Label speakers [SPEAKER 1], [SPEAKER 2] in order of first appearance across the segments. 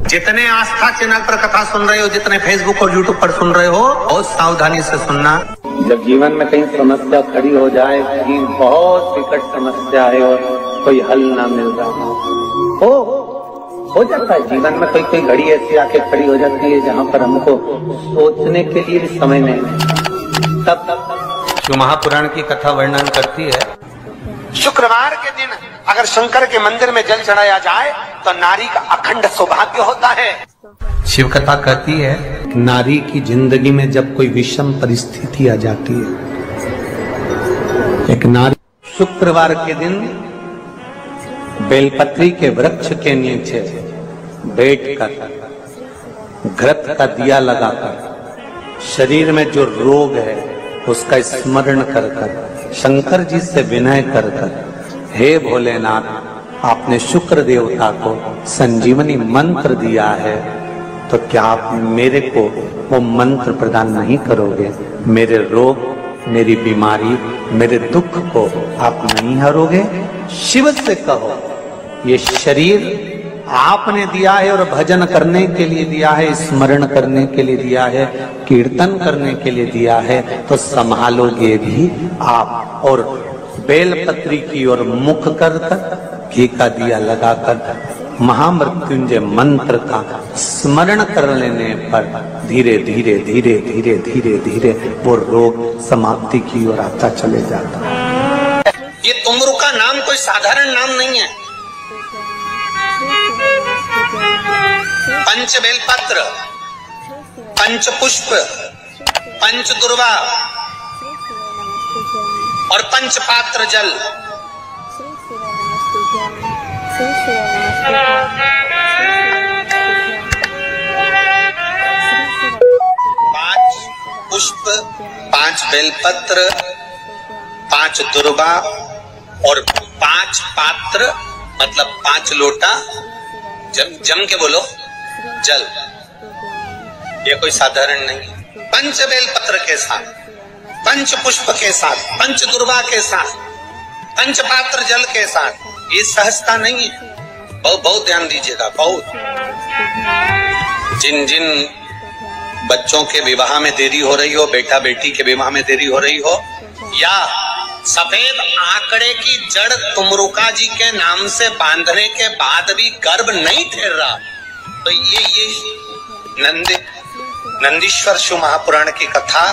[SPEAKER 1] जितने आस्था चैनल पर कथा सुन रहे हो, जितने फेसबुक और यूट्यूब पर सुन रहे हो, बहुत सावधानी से सुनना।
[SPEAKER 2] जब जीवन में कहीं समस्या खड़ी हो जाए कि बहुत विकट समस्या है और कोई हल ना मिल रहा हो जाता है। जीवन में कोई घड़ी ऐसी आके खड़ी हो जाती है जहाँ पर हमको सोचने के लिए भी समय नहीं। तब
[SPEAKER 1] जो महापुराण की कथा वर्णन करती है,
[SPEAKER 3] शुक्रवार के दिन अगर शंकर के मंदिर में जल चढ़ाया जाए तो नारी का अखंड सौभाग्य होता है।
[SPEAKER 1] शिव कथा कहती है, नारी की जिंदगी में जब कोई विषम परिस्थिति आ जाती है, एक नारी शुक्रवार के दिन बेलपत्री के वृक्ष के नीचे बैठकर घृत का दिया लगाकर शरीर में जो रोग है उसका स्मरण कर कर शंकर जी से विनय कर कर, हे भोलेनाथ, आपने शुक्र देवता को संजीवनी मंत्र दिया है, तो क्या आप मेरे को वो मंत्र प्रदान नहीं करोगे? मेरे रोग, मेरी बीमारी, मेरे दुख को आप नहीं हरोगे? शिव से कहो, ये शरीर आपने दिया है और भजन करने के लिए दिया है, स्मरण करने के लिए दिया है, कीर्तन करने के लिए दिया है, तो संभालोगे भी आप। और बेलपत्री की ओर मुख कर घी का दिया लगाकर महामृत्युंजय मंत्र का स्मरण कर लेने पर धीरे धीरे धीरे धीरे धीरे धीरे वो रोग समाप्ति की ओर आता चले जाता है।
[SPEAKER 3] ये तुमरू का नाम कोई साधारण नाम नहीं है। पंच बेलपत्र, पंच पुष्प, पंच दुर्वा और पंच पात्र जल, पांच पुष्प, पांच बेलपत्र, पांच दुर्वा और पांच पात्र, मतलब 5 लोटा जम के बोलो जल। ये कोई साधारण नहीं। पंच बेलपत्र के साथ, पंच पुष्प के साथ, पंच दुर्वा के साथ, पंच पात्र जल के साथ, ये सहजता नहीं है। बहुत ध्यान दीजिएगा। बहुत जिन बच्चों के विवाह में देरी हो रही हो, बेटा बेटी के विवाह में देरी हो रही हो, या सफेद आंकड़े की जड़ तुमरुका जी के नाम से बांधने के बाद भी गर्भ नहीं ठहर रहा, तो ये नंदीश्वर शिव महापुराण की कथा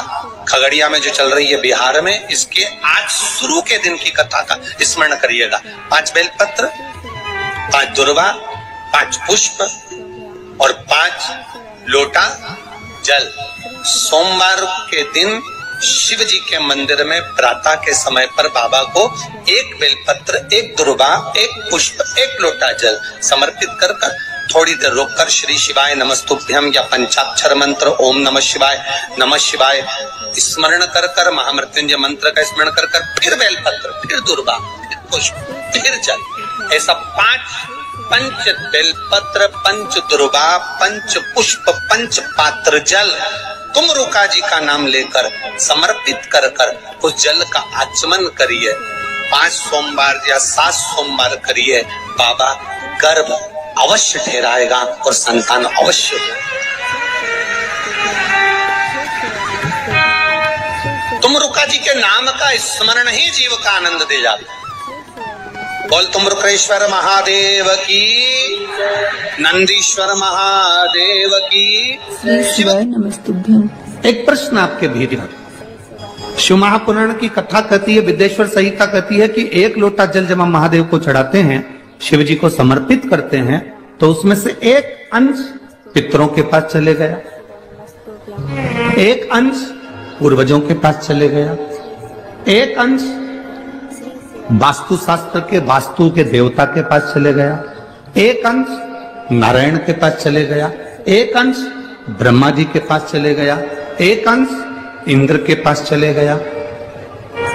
[SPEAKER 3] खगड़िया में जो चल रही है बिहार में, इसके आज शुरू के दिन की कथा का स्मरण करिएगा। 5 बेलपत्र, 5 दुर्वा, 5 पुष्प और 5 लोटा जल। सोमवार के दिन शिव जी के मंदिर में प्रातः के समय पर बाबा को 1 बेलपत्र, 1 दुर्वा, 1 पुष्प, 1 लोटा जल समर्पित कर थोड़ी देर रोककर श्री शिवाय नमस्तुभ्यम या पंचाक्षर मंत्र ओम नमः शिवाय स्मरण कर महामृत्युंजय मंत्र का स्मरण कर फिर बेलपत्र, फिर दुर्वा, फिर पुष्प, फिर जल। ऐसा 5 पंच बेलपत्र, पंच दुर्वा, पंच पुष्प, पंच पात्र जल तुमरुका जी का नाम लेकर समर्पित कर उस जल का आचमन करिए। 5 सोमवार या 7 सोमवार करिए, बाबा गर्भ अवश्य ठहराएगा और संतान अवश्य हो। तुमरुका जी के नाम का स्मरण ही जीव का आनंद दे जाता है। बोल तुमरुकेश्वर महादेव की, नंदीश्वर महादेव की।
[SPEAKER 4] शिवाय नमस्तुभ्यम।
[SPEAKER 1] एक प्रश्न आपके भीतर, शिव महापुराण की कथा कहती है, विद्येश्वर संहिता कहती है कि 1 लोटा जल जब हम महादेव को चढ़ाते हैं, शिव जी को समर्पित करते हैं, तो उसमें से 1 अंश पितरों के पास चले गया, 1 अंश पूर्वजों के पास चले गया, 1 अंश वास्तु शास्त्र के वास्तु के देवता के पास चले गया, 1 अंश नारायण के पास चले गया, 1 अंश ब्रह्मा जी के पास चले गया, 1 अंश इंद्र के पास चले गया।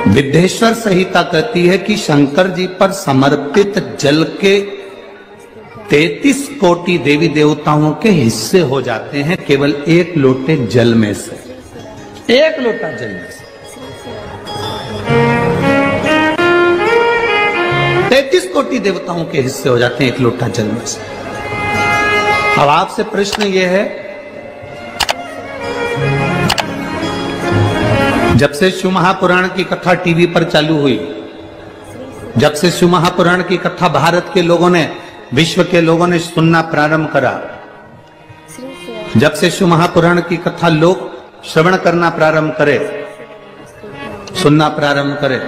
[SPEAKER 1] विद्येश्वर संहिता कहती है कि शंकर जी पर समर्पित जल के 33 कोटि देवी देवताओं के हिस्से हो जाते हैं केवल 1 लोटे जल में से, 1 लोटा जल में से 33 कोटि देवताओं के हिस्से हो जाते हैं 1 लोटा जल में से। अब आपसे प्रश्न ये है, जब से शिव महापुराण की कथा टीवी पर चालू हुई, जब से शिव महापुराण की कथा भारत के लोगों ने, विश्व के लोगों ने सुनना प्रारंभ करा, जब से शिव महापुराण की कथा लोग श्रवण करना प्रारंभ करे, सुनना प्रारंभ करे,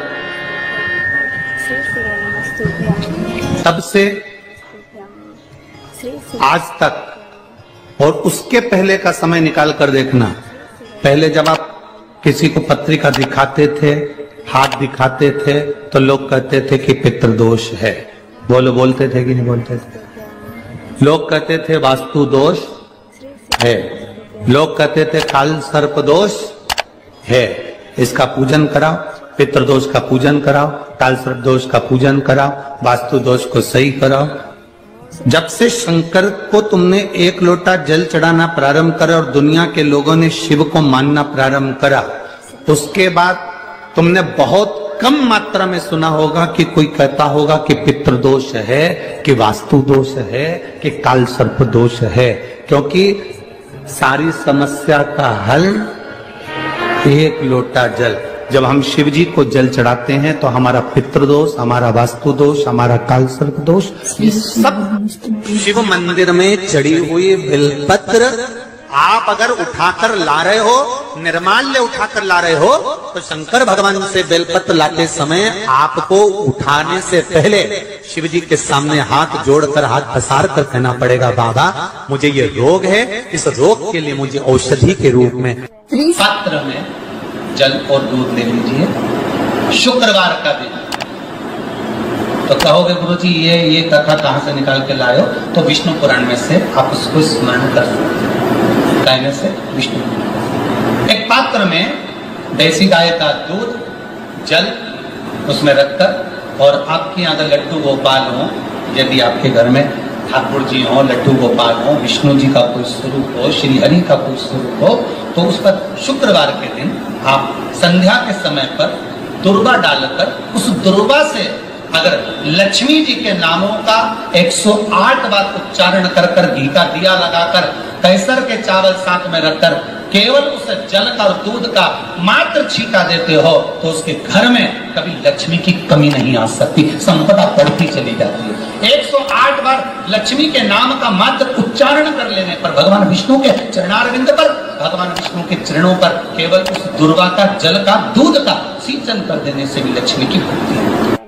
[SPEAKER 1] तब से आज तक और उसके पहले का समय निकाल कर देखना। पहले जब आप किसी को पत्रिका दिखाते थे, हाथ दिखाते थे, तो लोग कहते थे कि पितृदोष है। बोलते थे कि नहीं बोलते थे? लोग कहते थे वास्तु दोष है, लोग कहते थे काल सर्प दोष है, इसका पूजन कराओ, पितृदोष का पूजन कराओ, काल सर्प दोष का पूजन कराओ, वास्तु दोष को सही कराओ। जब से शंकर को तुमने एक लोटा जल चढ़ाना प्रारंभ करा और दुनिया के लोगों ने शिव को मानना प्रारंभ करा, उसके बाद तुमने बहुत कम मात्रा में सुना होगा कि कोई कहता होगा कि पितृदोष है, कि वास्तु दोष है, कि काल सर्प दोष है। क्योंकि सारी समस्या का हल एक लोटा जल। जब हम शिव जी को जल चढ़ाते हैं तो हमारा पितृदोष, हमारा वास्तु दोष, हमारा काल सर्प दोष, ये सब शिव मंदिर में चढ़ी हुई बेलपत्र आप अगर उठाकर ला रहे हो, निर्माल्य उठाकर ला रहे हो, तो शंकर भगवान से बेलपत्र लाते समय आपको उठाने से पहले शिव जी के सामने हाथ जोड़कर, हाथ पसार कर कहना पड़ेगा, बाबा मुझे ये रोग है, इस रोग के लिए मुझे औषधि के रूप में पात्र में जल और दूध ले लीजिए। शुक्रवार का दिन तो कहोगे गुरुजी ये कथा कहां से निकाल के लाए हो? तो विष्णु पुराण में से आप उसको स्मरण कर सकते हैं। कहने से विष्णु, एक पात्र में देसी गाय का दूध, जल उसमें रखकर, और आपके यहाँ अगर लड्डू गोपाल हो, यदि आपके घर में ठाकुर जी हो, लड्डू गोपाल हो, विष्णु जी का कोई स्वरूप हो, श्री हरि का कोई स्वरूप हो, तो उस पर शुक्रवार के दिन आप संध्या के समय पर दुर्वा डालकर, उस दुर्वा से अगर लक्ष्मी जी के नामों का 108 बार उच्चारण कर घी का दिया लगाकर, कैसर के चावल साथ में रखकर केवल उस जल का और दूध का मात्र छींटा देते हो, तो उसके घर में कभी लक्ष्मी की कमी नहीं आ सकती, संपदा बढ़ती चली जाती है। 108 बार लक्ष्मी के नाम का मात्र उच्चारण कर लेने पर, भगवान विष्णु के चरणारविंद पर, भगवान विष्णु के चरणों पर केवल उस दुर्वा का जल का दूध का सिंचन कर देने से भी लक्ष्मी की भक्ति है।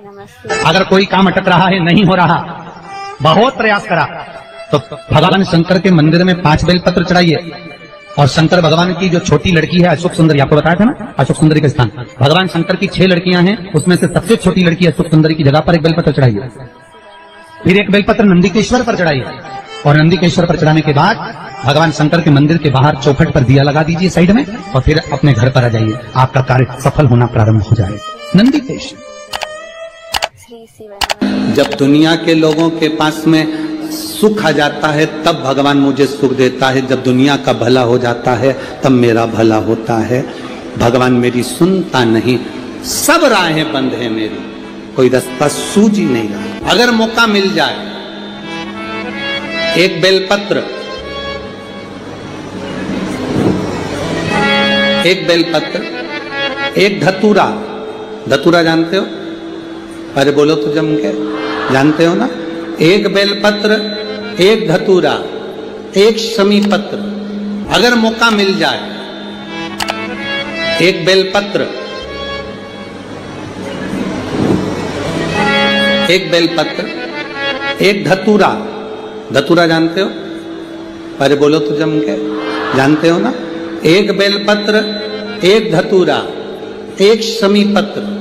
[SPEAKER 1] अगर कोई काम अटक रहा है, नहीं हो रहा, बहुत प्रयास करा, तो भगवान शंकर के मंदिर में 5 बेलपत्र चढ़ाइए। और शंकर भगवान की जो छोटी लड़की है अशोक सुंदरी, आपको बताया था ना अशोक सुंदरी का स्थान, भगवान शंकर की 6 लड़कियां हैं, उसमें से सबसे छोटी लड़की अशोक सुंदरी की जगह पर एक बेलपत्र चढ़ाइए। फिर एक बेलपत्र नंदीकेश्वर पर चढ़ाइए, और नंदीकेश्वर पर चढ़ाने के बाद भगवान शंकर के मंदिर के बाहर चौखट पर दिया लगा दीजिए साइड में, और फिर अपने घर पर आ जाइए, आपका कार्य सफल होना प्रारंभ हो जाएगा। नंदीकेश्वर। जब दुनिया के लोगों के पास में सुख आ जाता है तब भगवान मुझे सुख देता है, जब दुनिया का भला हो जाता है तब मेरा भला होता है। भगवान मेरी सुनता नहीं, सब राहें बंद है मेरी, कोई रास्ता सूझ ही नहीं रहा। अगर मौका मिल जाए, एक बेलपत्र, एक बेलपत्र, एक धतूरा, धतूरा जानते हो? अरे बोलो तो जम के, जानते हो ना? एक बेलपत्र, एक धतूरा, एक शमी पत्र, अगर मौका मिल जाए, एक बेलपत्र, एक बेलपत्र, एक धतूरा, धतूरा जानते हो? अरे बोलो तो जम के, जानते हो ना? एक बेलपत्र, एक धतूरा, एक शमी पत्र।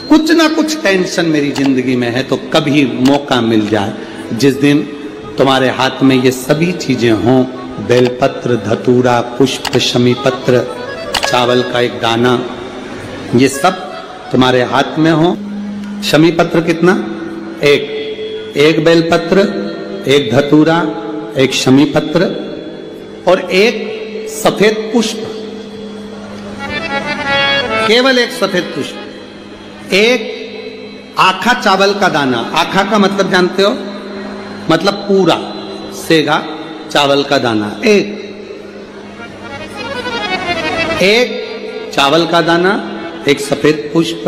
[SPEAKER 1] कुछ ना कुछ टेंशन मेरी जिंदगी में है, तो कभी मौका मिल जाए, जिस दिन तुम्हारे हाथ में ये सभी चीजें हों, बेलपत्र, धतूरा, पुष्प, शमी पत्र, चावल का एक दाना, ये सब तुम्हारे हाथ में हो। शमी पत्र कितना? एक बेलपत्र, एक धतूरा, एक शमी पत्र और एक सफेद पुष्प, केवल एक सफेद पुष्प, एक आखा चावल का दाना। आखा का मतलब जानते हो? मतलब पूरा सेगा, चावल का दाना, एक चावल का दाना, एक सफेद पुष्प,